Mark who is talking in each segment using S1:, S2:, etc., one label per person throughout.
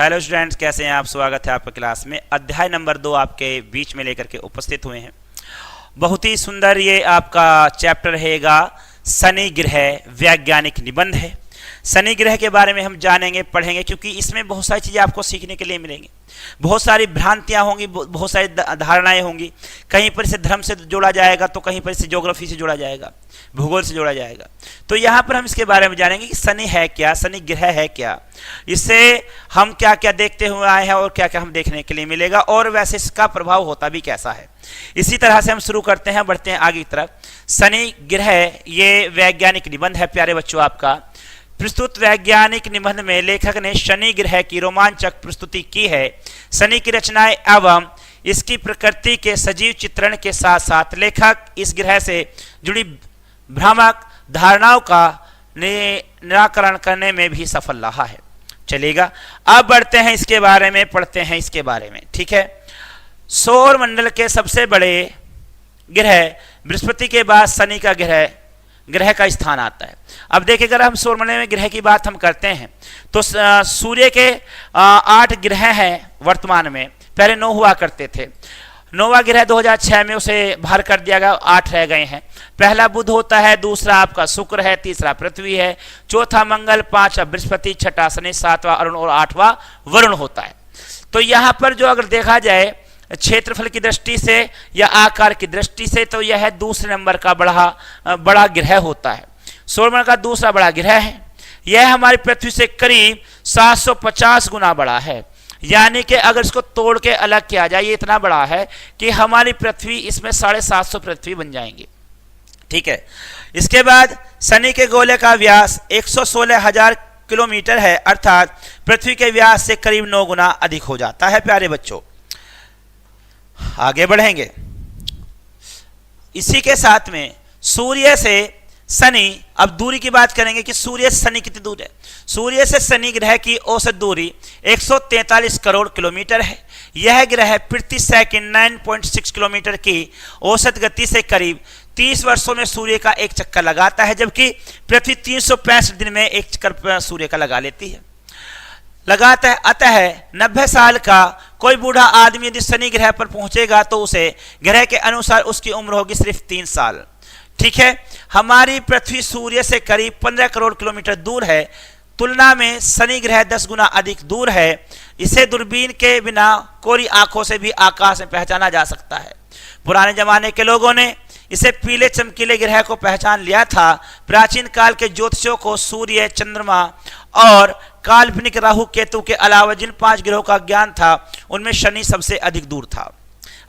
S1: Hello students, कैसे हैं आप? स्वागत है आपके क्लास में। अध्याय नंबर 2 आपके बीच में लेकर के उपस्थित हुए हैं। बहुत ही सुंदर ये आपका चैप्टर रहेगा। शनि ग्रह वैज्ञानिक निबंध है। शनि ग्रह के बारे में हम जानेंगे, पढ़ेंगे, क्योंकि इसमें बहुत सारी चीज़ें आपको सीखने के लिए मिलेंगी। बहुत सारी भ्रांतियां होंगी, बहुत सारी धारणाएं होंगी। कहीं पर इसे धर्म से जोड़ा जाएगा, तो कहीं पर इसे ज्योग्राफी से जोड़ा जाएगा, भूगोल से जोड़ा जाएगा। तो यहाँ पर हम इसके बारे में जानेंगे कि शनि है क्या, शनि ग्रह है क्या, इससे हम क्या क्या देखते हुए आए हैं और क्या क्या हम देखने के लिए मिलेगा, और वैसे इसका प्रभाव होता भी कैसा है। इसी तरह से हम शुरू करते हैं, बढ़ते हैं आगे की तरफ। शनि ग्रह ये वैज्ञानिक निबंध है प्यारे बच्चों आपका। प्रस्तुत वैज्ञानिक निबंध में लेखक ने शनि ग्रह की रोमांचक प्रस्तुति की है। शनि की रचनाएं एवं इसकी प्रकृति के सजीव चित्रण के साथ साथ लेखक इस ग्रह से जुड़ी भ्रामक धारणाओं का निराकरण करने में भी सफल रहा है। चलेगा, अब बढ़ते हैं इसके बारे में, पढ़ते हैं इसके बारे में। ठीक है, सौर मंडल के सबसे बड़े ग्रह बृहस्पति के बाद शनि का ग्रह का स्थान आता है। अब देखिए, अगर हम सौरमंडल में ग्रह की बात हम करते हैं तो सूर्य के 8 ग्रह हैं वर्तमान में। पहले 9 हुआ करते थे। 9वां ग्रह 2006 में उसे बाहर कर दिया गया, 8 रह गए हैं। पहला बुध होता है, दूसरा आपका शुक्र है, तीसरा पृथ्वी है, चौथा मंगल, 5वां बृहस्पति, 6वां शनि, 7वां अरुण और 8वां वरुण होता है। तो यहाँ पर जो अगर देखा जाए क्षेत्रफल की दृष्टि से या आकार की दृष्टि से, तो यह दूसरे नंबर का बड़ा ग्रह होता है। सौरमंडल का दूसरा बड़ा ग्रह है। यह हमारी पृथ्वी से करीब 750 गुना बड़ा है। यानी कि अगर इसको तोड़ के अलग किया जाए, ये इतना बड़ा है कि हमारी पृथ्वी, इसमें 750 पृथ्वी बन जाएंगी। ठीक है, इसके बाद शनि के गोले का व्यास 116,000 किलोमीटर है, अर्थात पृथ्वी के व्यास से करीब 9 गुना अधिक हो जाता है प्यारे बच्चों। आगे बढ़ेंगे। इसी के साथ में सूर्य से शनि, अब दूरी की बात करेंगे कि सूर्य से शनि कितनी दूर है। सूर्य से शनि ग्रह की औसत दूरी 143 करोड़ किलोमीटर है। यह ग्रह प्रति सेकंड 9.6 किलोमीटर की औसत गति से करीब 30 वर्षों में सूर्य का एक चक्कर लगाता है, जबकि पृथ्वी 365 दिन में एक चक्कर सूर्य का लगा लेती है, लगाता है। अतः 90 साल का कोई बूढ़ा आदमी यदि शनि ग्रह पर पहुंचेगा तो उसे ग्रह के अनुसार उसकी उम्र होगी सिर्फ 3 साल। ठीक है, हमारी पृथ्वी सूर्य से करीब 15 करोड़ किलोमीटर दूर है। तुलना में शनि ग्रह 10 गुना अधिक दूर है। इसे दूरबीन के बिना कोरी आंखों से भी आकाश में पहचाना जा सकता है। पुराने जमाने के लोगों ने इसे पीले चमकीले ग्रह को पहचान लिया था। प्राचीन काल के ज्योतिषियों को सूर्य, चंद्रमा और काल्पनिक राहु केतु के अलावा जिन 5 ग्रहों का ज्ञान था, उनमें शनि सबसे अधिक दूर था।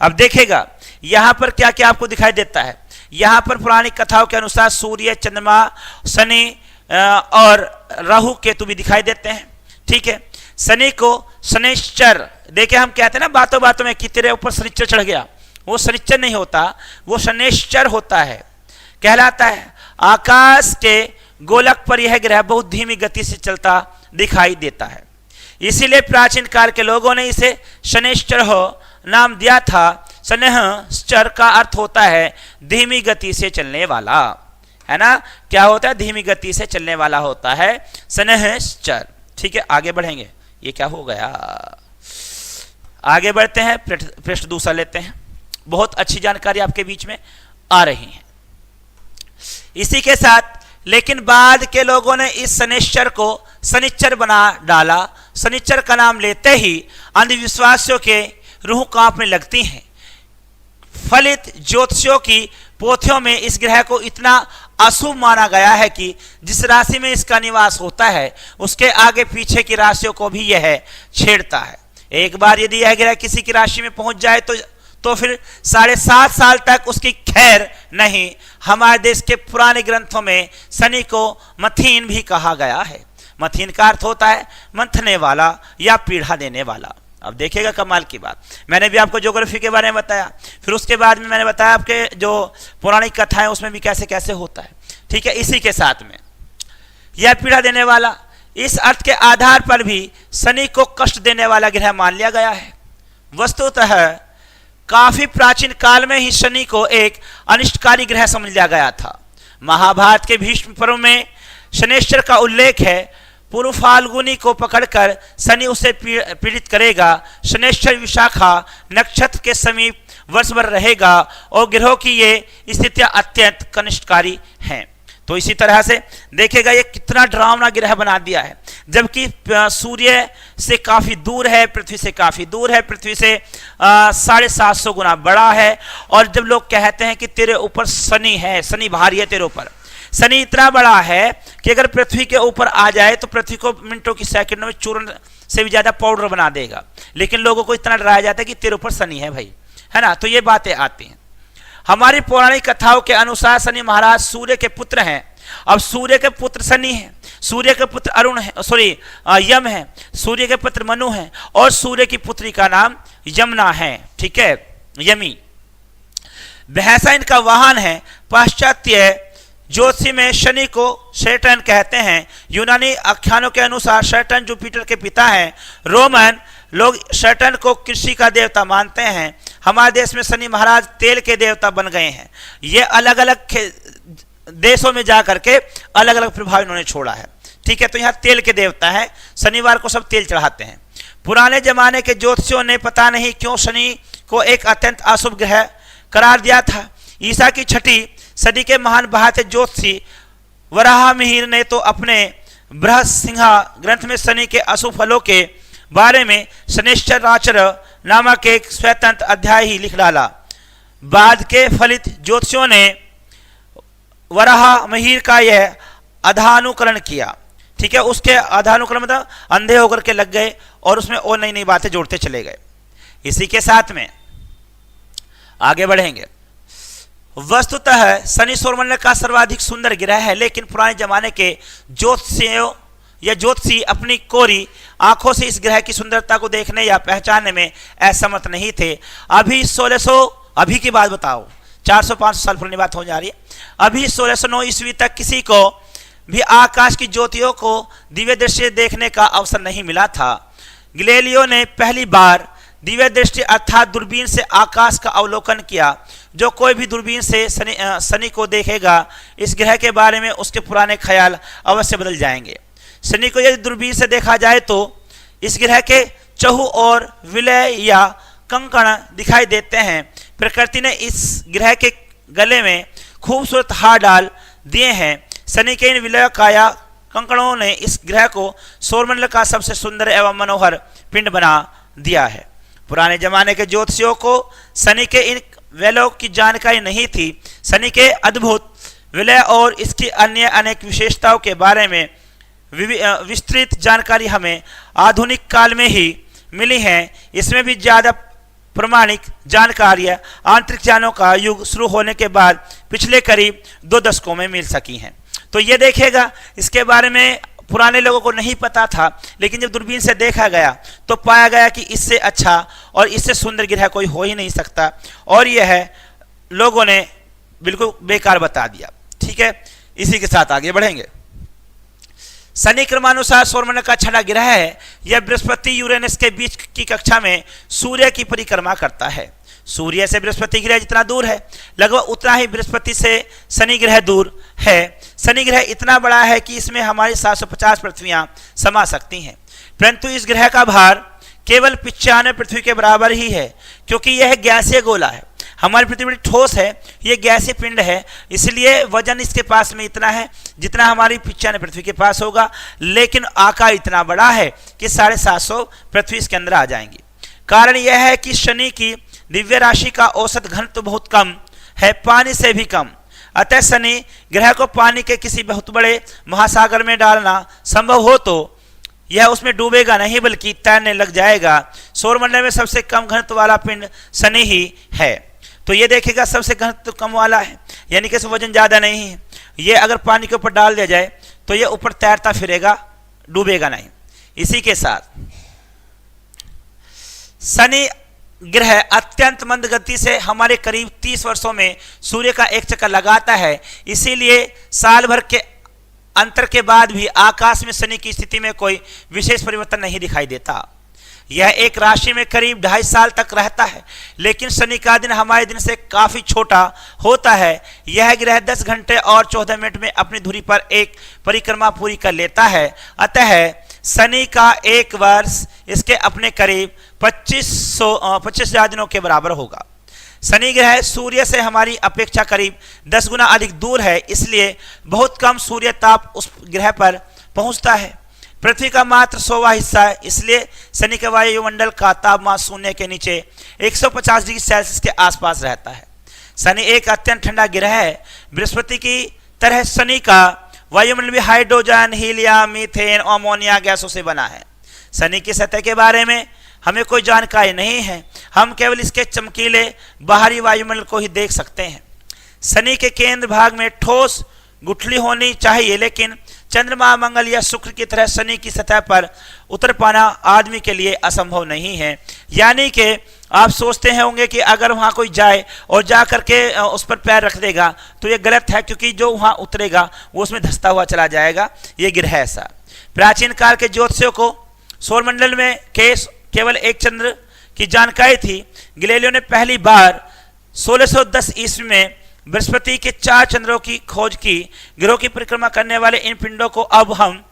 S1: अब देखेगा यहां पर क्या क्या आपको दिखाई देता है। यहां पर पुरानी कथाओं के अनुसार सूर्य, चंद्रमा, शनि और राहु केतु भी दिखाई देते हैं। ठीक है, शनि को शनिश्चर, देखिए हम कहते हैं ना बातों बातों में कि तेरे ऊपर शनिश्चर चढ़ गया, वो शनिश्चर नहीं होता, वो शनिश्चर होता है, कहलाता है। आकाश के गोलक पर यह ग्रह बहुत धीमी गति से चलता दिखाई देता है। इसीलिए प्राचीन काल के लोगों ने इसे शनिश्चर नाम दिया था। शनिश्चर का अर्थ होता है धीमी गति से चलने वाला, है ना। क्या होता है? धीमी गति से चलने वाला होता है शनिश्चर। ठीक है, आगे बढ़ेंगे। ये क्या हो गया? आगे बढ़ते हैं, पृष्ठ दूसरा लेते हैं। बहुत अच्छी जानकारी आपके बीच में आ रही है। इसी के साथ लेकिन बाद के लोगों ने इस शनिश्चर को शनिश्चर बना डाला। शनिश्चर का नाम लेते ही अंधविश्वासियों के रूह कांपने लगती हैं। फलित ज्योतिषियों की पोथियों में इस ग्रह को इतना अशुभ माना गया है कि जिस राशि में इसका निवास होता है, उसके आगे पीछे की राशियों को भी यह छेड़ता है। एक बार यदि यह ग्रह किसी की राशि में पहुंच जाए तो फिर 7.5 साल तक उसकी खैर नहीं। हमारे देश के पुराने ग्रंथों में शनि को मथीन भी कहा गया है। मथीन का अर्थ होता है मंथने वाला या पीड़ा देने वाला। अब देखिएगा कमाल की बात, मैंने भी आपको ज्योग्राफी के बारे में बताया, फिर उसके बाद में मैंने बताया आपके जो पौराणिक कथाएं उसमें भी कैसे कैसे होता है। ठीक है, इसी के साथ में यह पीड़ा देने वाला, इस अर्थ के आधार पर भी शनि को कष्ट देने वाला ग्रह मान लिया गया है। वस्तुतः काफी प्राचीन काल में ही शनि को एक अनिष्टकारी ग्रह समझ लिया गया था। महाभारत के भीष्म पर्व में शनिश्चर का उल्लेख है। पूर्व फाल्गुनी को पकड़कर शनि उसे पीड़ित करेगा। शनैश्चर विशाखा नक्षत्र के समीप वर्ष भर रहेगा और ग्रहों की ये स्थितियां अत्यंत कनिष्ठकारी हैं। तो इसी तरह से देखेगा ये कितना डरावना ग्रह बना दिया है, जबकि सूर्य से काफी दूर है, पृथ्वी से काफी दूर है, पृथ्वी से 750 गुना बड़ा है। और जब लोग कहते हैं कि तेरे ऊपर शनि है, शनि भारी है तेरे ऊपर, शनि इतना बड़ा है कि अगर पृथ्वी के ऊपर आ जाए तो पृथ्वी को मिनटों की सेकंडों में चूर्ण से भी ज्यादा पाउडर बना देगा। लेकिन लोगों को इतना डराया जाता है कि तेरे ऊपर शनि है भाई, है ना। तो ये बातें आती हैं। हमारी पौराणिक कथाओं के अनुसार शनि महाराज सूर्य के पुत्र हैं। अब सूर्य के पुत्र शनि हैं, सूर्य के पुत्र अरुण है, यम है, सूर्य के पुत्र मनु हैं और सूर्य की पुत्री का नाम यमुना है। ठीक है, यमी। भैंसा इनका वाहन है। पाश्चात्य ज्योतिषी में शनि को सैटर्न कहते हैं। यूनानी आख्यानों के अनुसार सैटर्न जुपिटर के पिता हैं। रोमन लोग सैटर्न को कृषि का देवता मानते हैं। हमारे देश में शनि महाराज तेल के देवता बन गए हैं। ये अलग अलग देशों में जा करके अलग अलग प्रभाव इन्होंने छोड़ा है। ठीक है, तो यहाँ तेल के देवता है, शनिवार को सब तेल चढ़ाते हैं। पुराने जमाने के ज्योतिषियों ने पता नहीं क्यों शनि को एक अत्यंत अशुभ ग्रह करार दिया था। ईसा की 6ठी सदी के महान भारतीय ज्योतिषी वराहमिहिर ने तो अपने बृहस्सिंहा ग्रंथ में शनि के अशुभ फलों के बारे में शनिश्चराचर नामक एक स्वतंत्र अध्याय ही लिख डाला। बाद के फलित ज्योतिषियों ने वराहमिहिर का यह अधानुकरण किया। ठीक है, उसके अधानुकरण मतलब अंधे होकर के लग गए और उसमें और नई नई बातें जोड़ते चले गए। इसी के साथ में आगे बढ़ेंगे। वस्तुतः शनि सौरमंडल का सर्वाधिक सुंदर ग्रह है, लेकिन पुराने जमाने के ज्योतिषियों या ज्योतिषी अपनी कोरी आंखों से इस ग्रह की सुंदरता को देखने या पहचानने में असमर्थ नहीं थे। अभी की बात बताओ, 400-500 साल पुरानी बात हो जा रही है। अभी 1609 ईस्वी तक किसी को भी आकाश की ज्योतियों को दिव्य दृष्टि देखने का अवसर नहीं मिला था। गैलीलियो ने पहली बार दिव्य दृष्टि अर्थात दूरबीन से आकाश का अवलोकन किया। जो कोई भी दूरबीन से शनि को देखेगा, इस ग्रह के बारे में उसके पुराने ख्याल अवश्य बदल जाएंगे। शनि को यदि दूरबीन से देखा जाए तो इस ग्रह के चहु और विलय या कंकण दिखाई देते हैं। प्रकृति ने इस ग्रह के गले में खूबसूरत हार डाल दिए हैं। शनि के इन विलय काया कंकणों ने इस ग्रह को सौरमंडल का सबसे सुंदर एवं मनोहर पिंड बना दिया है। पुराने जमाने के ज्योतिषियों को शनि के इन विलयों की जानकारी नहीं थी। शनि के अद्भुत विलय और इसकी अन्य अनेक विशेषताओं के बारे में विस्तृत जानकारी हमें आधुनिक काल में ही मिली है। इसमें भी ज्यादा प्रमाणिक जानकारियां आंतरिक जानों का युग शुरू होने के बाद पिछले करीब 2 दशकों में मिल सकी हैं। तो ये देखेगा, इसके बारे में पुराने लोगों को नहीं पता था, लेकिन जब दूरबीन से देखा गया तो पाया गया कि इससे अच्छा और इससे सुंदर ग्रह कोई हो ही नहीं सकता, और यह लोगों ने बिल्कुल बेकार बता दिया। ठीक है, इसी के साथ आगे बढ़ेंगे। शनि क्रमानुसार सौरमंडल का 6वां ग्रह है। यह बृहस्पति यूरेनस के बीच की कक्षा में सूर्य की परिक्रमा करता है। सूर्य से बृहस्पति ग्रह जितना दूर है, लगभग उतना ही बृहस्पति से शनि ग्रह दूर है। शनि ग्रह इतना बड़ा है कि इसमें हमारी 750 पृथ्वियां समा सकती हैं, परंतु इस ग्रह का भार केवल 95 पृथ्वी के बराबर ही है, क्योंकि यह गैसीय गोला है। हमारी पृथ्वी बड़ी ठोस है, ये गैसीय पिंड है, इसलिए वजन इसके पास में इतना है जितना हमारी 95 पृथ्वी के पास होगा, लेकिन आकार इतना बड़ा है कि 750 पृथ्वी इसके अंदर आ जाएंगी। कारण यह है कि शनि की दिव्य राशि का औसत घनत्व बहुत कम है, पानी से भी कम। अतः शनि ग्रह को पानी के किसी बहुत बड़े महासागर में डालना संभव हो तो यह उसमें डूबेगा नहीं, बल्कि तैरने लग जाएगा। सौरमंडल में सबसे कम घनत्व वाला पिंड शनि ही है। तो ये देखेगा सबसे घनत्व कम वाला है, यानी कि वजन ज्यादा नहीं है। ये अगर पानी के ऊपर डाल दिया जाए तो ये ऊपर तैरता फिरेगा, डूबेगा नहीं। इसी के साथ शनि ग्रह अत्यंत मंद गति से हमारे करीब 30 वर्षों में सूर्य का एक चक्कर लगाता है। इसीलिए साल भर के अंतर के बाद भी आकाश में शनि की स्थिति में कोई विशेष परिवर्तन नहीं दिखाई देता। यह एक राशि में करीब 2.5 साल तक रहता है, लेकिन शनि का दिन हमारे दिन से काफी छोटा होता है। यह ग्रह 10 घंटे और 14 मिनट में अपनी धुरी पर एक परिक्रमा पूरी कर लेता है। अतः शनि का एक वर्ष इसके अपने करीब 25,000 दिनों के बराबर होगा। शनि ग्रह सूर्य से हमारी अपेक्षा करीब 10 गुना अधिक दूर है, इसलिए बहुत कम सूर्य ताप उस ग्रह पर पहुंचता है। पृथ्वी का मात्र 100वां हिस्सा है, इसलिए शनि के वायुमंडल का तापमान शून्य के नीचे 150 डिग्री सेल्सियस के आसपास रहता है। शनि एक अत्यंत ठंडा ग्रह है। बृहस्पति की तरह शनि का वायुमंडल भी हाइड्रोजन, हीलियम, मीथेन, अमोनिया गैसों से बना है। शनि की सतह के बारे में हमें कोई जानकारी नहीं है, हम केवल इसके चमकीले बाहरी वायुमंडल को ही देख सकते हैं। शनि के केंद्र भाग में ठोस गुठली होनी चाहिए, लेकिन चंद्रमा, मंगल या शुक्र की तरह शनि की सतह पर उतर पाना आदमी के लिए असंभव नहीं है। यानी कि आप सोचते होंगे कि अगर वहां कोई जाए और जा करके उस पर पैर रख देगा तो ये गलत है, क्योंकि जो वहां उतरेगा वो उसमें धंसता हुआ चला जाएगा। ये ग्रह ऐसा। प्राचीन काल के ज्योतिषियों को सौरमंडल में केवल एक चंद्र की जानकारी थी। गैलीलियो ने पहली बार 1610 ईस्वी में बृहस्पति के 4 चंद्रों की खोज की। ग्रहों की परिक्रमा करने वाले इन पिंडों को अब हम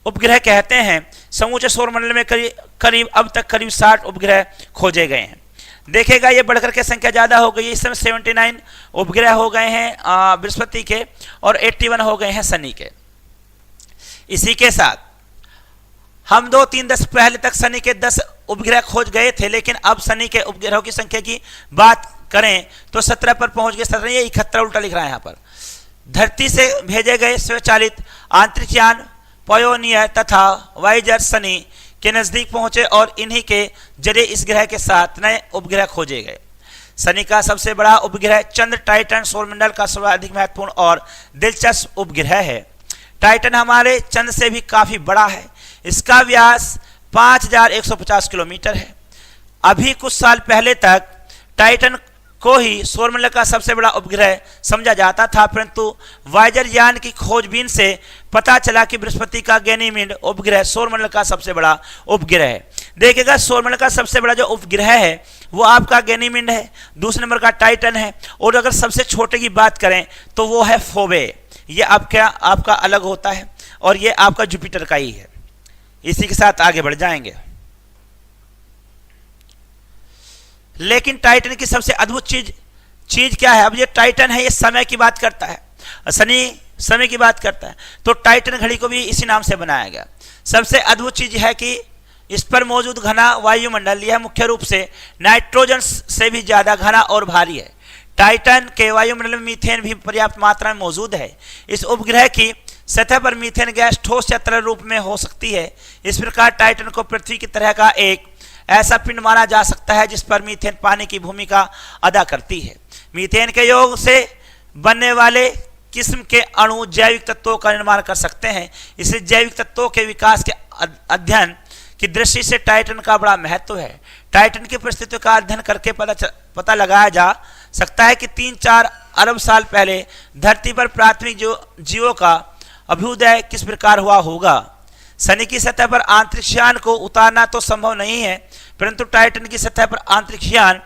S1: उपग्रह कहते हैं। समूचे सौरमंडल में करीब अब तक करीब 60 उपग्रह खोजे गए हैं। देखेगा ये बढ़कर के संख्या ज्यादा हो गई। इस समय 79 उपग्रह हो गए हैं बृहस्पति के और 81 हो गए हैं शनि के। इसी के साथ हम 2-3 दशक पहले तक शनि के 10 उपग्रह खोज गए थे, लेकिन अब शनि के उपग्रहों की संख्या की बात करें तो 17 पर पहुंच गए। 17 ये 71 उल्टा लिख रहा है यहाँ पर। धरती से भेजे गए स्वचालित अंतरिक्ष यान पायोनियर तथा वायेजर शनि के नजदीक पहुंचे और इन्हीं के जरिए इस ग्रह के साथ नए उपग्रह खोजे गए। शनि का सबसे बड़ा उपग्रह चंद्र टाइटन सौरमंडल का सर्वाधिक महत्वपूर्ण और दिलचस्प उपग्रह है। टाइटन हमारे चंद्र से भी काफी बड़ा है। इसका व्यास 5150 किलोमीटर है। अभी कुछ साल पहले तक टाइटन को ही सौरमंडल का सबसे बड़ा उपग्रह समझा जाता था, परंतु वायेजर यान की खोजबीन से पता चला कि बृहस्पति का गैनीमीड उपग्रह सौरमंडल का सबसे बड़ा उपग्रह है। देखिएगा सौरमंडल का सबसे बड़ा जो उपग्रह है वो आपका गैनीमीड है, दूसरे नंबर का टाइटन है, और अगर सबसे छोटे की बात करें तो वो है फोबे। ये आपका अलग होता है और ये आपका जुपिटर का ही है। इसी के साथ आगे बढ़ जाएंगे। लेकिन टाइटन की सबसे अद्भुत चीज क्या है? अब ये टाइटन है, ये समय की बात करता है, शनि समय की बात करता है, तो टाइटन घड़ी को भी इसी नाम से बनाया गया। सबसे अद्भुत चीज है कि इस पर मौजूद घना वायुमंडल यह मुख्य रूप से नाइट्रोजन से भी ज्यादा घना और भारी है। टाइटन के वायुमंडल में मीथेन भी पर्याप्त मात्रा में मौजूद है। इस उपग्रह की सतह पर मीथेन गैस ठोस या तरल रूप में हो सकती है। इस प्रकार टाइटन को पृथ्वी की तरह का एक ऐसा पिंड माना जा सकता है जिस पर मीथेन पानी की भूमिका अदा करती है। मीथेन के योग से बनने वाले किस्म के अणु जैविक तत्वों का निर्माण कर सकते हैं। इसलिए जैविक तत्वों के विकास के अध्ययन की दृष्टि से टाइटन का बड़ा महत्व है। टाइटन की परिस्थितियों का अध्ययन करके पता लगाया जा सकता है कि 3-4 अरब साल पहले धरती पर प्राथमिक जीवों का अभ्युदय किस प्रकार हुआ होगा। शनि की सतह पर अंतरिक्ष यान को उतारना तो संभव नहीं है, परंतु टाइटन की सतह पर अंतरिक्ष यान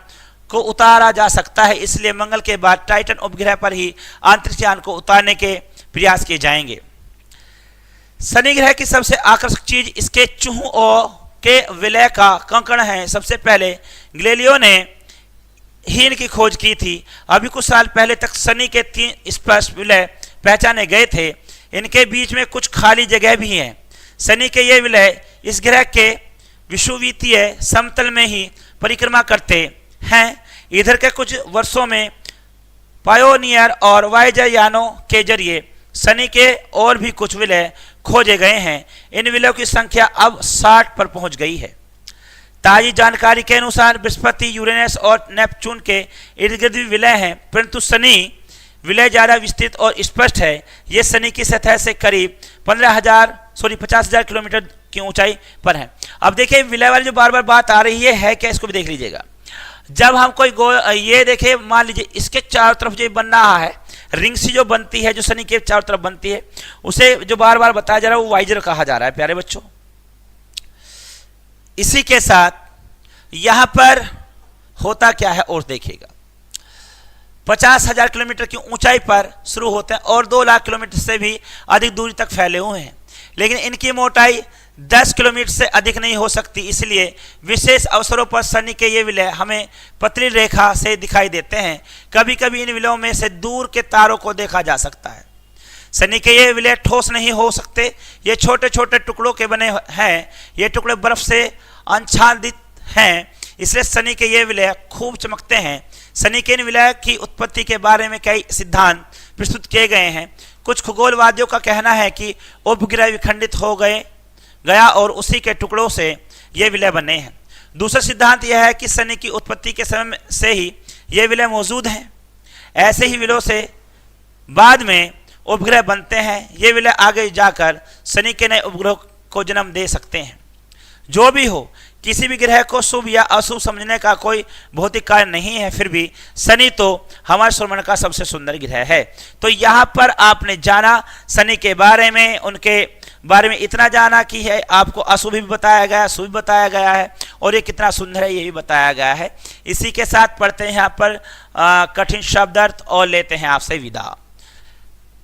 S1: को उतारा जा सकता है। इसलिए मंगल के बाद टाइटन उपग्रह पर ही अंतरिक्ष यान को उतारने के प्रयास किए जाएंगे। शनि ग्रह की सबसे आकर्षक चीज इसके चूहों के विलय का कंकड़ है। सबसे पहले गैलीलियो ने ही इनकी खोज की थी। अभी कुछ साल पहले तक शनि के 3 स्पष्ट विलय पहचाने गए थे। इनके बीच में कुछ खाली जगह भी हैं। शनि के ये विलय इस ग्रह के विषुवतीय समतल में ही परिक्रमा करते हैं। इधर के कुछ वर्षों में पायोनियर और वायेजर यानों के जरिए शनि के और भी कुछ विलय खोजे गए हैं। इन विलयों की संख्या अब 60 पर पहुंच गई है। ताजी जानकारी के अनुसार बृहस्पति, यूरेनस और नेपच्यून के इर्द गिर्द भी विलय हैं, परंतु शनि विलय ज्यादा विस्तृत और स्पष्ट है। यह शनि की सतह से करीब 50,000 किलोमीटर की ऊंचाई पर है। अब देखिए विलय वाली जो बार बार बात आ रही है क्या, इसको भी देख लीजिएगा। जब हम कोई ये देखे, मान लीजिए इसके चारों तरफ जो बन रहा है, रिंग सी जो बनती है, जो शनि के चारों तरफ बनती है, उसे जो बार बार बताया जा रहा है वो वायेजर कहा जा रहा है। प्यारे बच्चों, इसी के साथ यहां पर होता क्या है और देखिएगा, 50,000 किलोमीटर की ऊंचाई पर शुरू होते हैं और 2 लाख किलोमीटर से भी अधिक दूरी तक फैले हुए हैं, लेकिन इनकी मोटाई 10 किलोमीटर से अधिक नहीं हो सकती। इसलिए विशेष अवसरों पर शनि के ये विलय हमें पतली रेखा से दिखाई देते हैं। कभी कभी इन विलयों में से दूर के तारों को देखा जा सकता है। शनि के ये विलय ठोस नहीं हो सकते, ये छोटे छोटे टुकड़ों के बने हैं। ये टुकड़े बर्फ से आच्छादित हैं, इसलिए शनि के ये विलय खूब चमकते हैं। शनि के इन विलय की उत्पत्ति के बारे में कई सिद्धांत प्रस्तुत किए गए हैं। कुछ खगोलवादियों का कहना है कि उपग्रह विखंडित हो गया और उसी के टुकड़ों से ये विलय बने हैं। दूसरा सिद्धांत यह है कि शनि की उत्पत्ति के समय से ही ये विलय मौजूद हैं। ऐसे ही विलयों से बाद में उपग्रह बनते हैं। ये विलय आगे जाकर शनि के नए उपग्रह को जन्म दे सकते हैं। जो भी हो, किसी भी ग्रह को शुभ या अशुभ समझने का कोई भौतिक कारण नहीं है, फिर भी शनि तो हमारे सौरमंडल का सबसे सुंदर ग्रह है। तो यहाँ पर आपने जाना शनि के बारे में, उनके बारे में इतना जाना कि है आपको अशुभ भी बताया गया, शुभ भी बताया गया है और ये कितना सुंदर है ये भी बताया गया है। इसी के साथ पढ़ते हैं यहाँ पर कठिन शब्द अर्थ और लेते हैं आपसे विदा।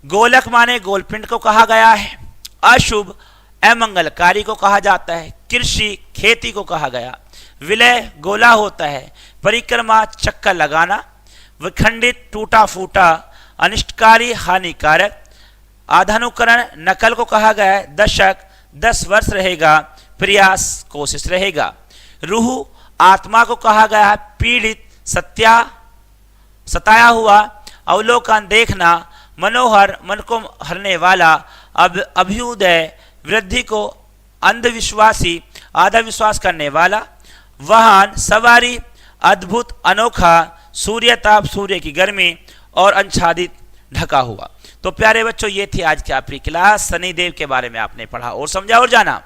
S1: गोलक माने गोलपिंड को कहा गया है। अशुभ अमंगलकारी को कहा जाता है। कृषि खेती को कहा गया। विलय गोला होता है। परिक्रमा चक्कर लगाना। विखंडित टूटा फूटा अनिष्टकारी हानिकारक। आधानुकरण नकल को कहा गया है। दशक 10 वर्ष रहेगा। प्रयास कोशिश रहेगा। रूह आत्मा को कहा गया है। पीड़ित सताया हुआ अवलोकन देखना। मनोहर मन को हरने वाला। अभ्युदय वृद्धि को अंधविश्वासी आधा विश्वास करने वाला। वाहन सवारी अद्भुत अनोखा। सूर्यताप सूर्य की गर्मी और आच्छादित ढका हुआ। तो प्यारे बच्चों, ये थी आज की आपकी क्लास। शनिदेव के बारे में आपने पढ़ा और समझा और जाना।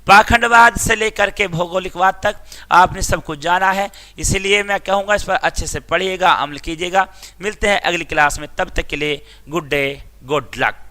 S1: पाखंडवाद से लेकर के भौगोलिकवाद तक आपने सब कुछ जाना है, इसीलिए मैं कहूँगा इस पर अच्छे से पढ़िएगा, अमल कीजिएगा। मिलते हैं अगली क्लास में, तब तक के लिए गुड डे, गुड लक।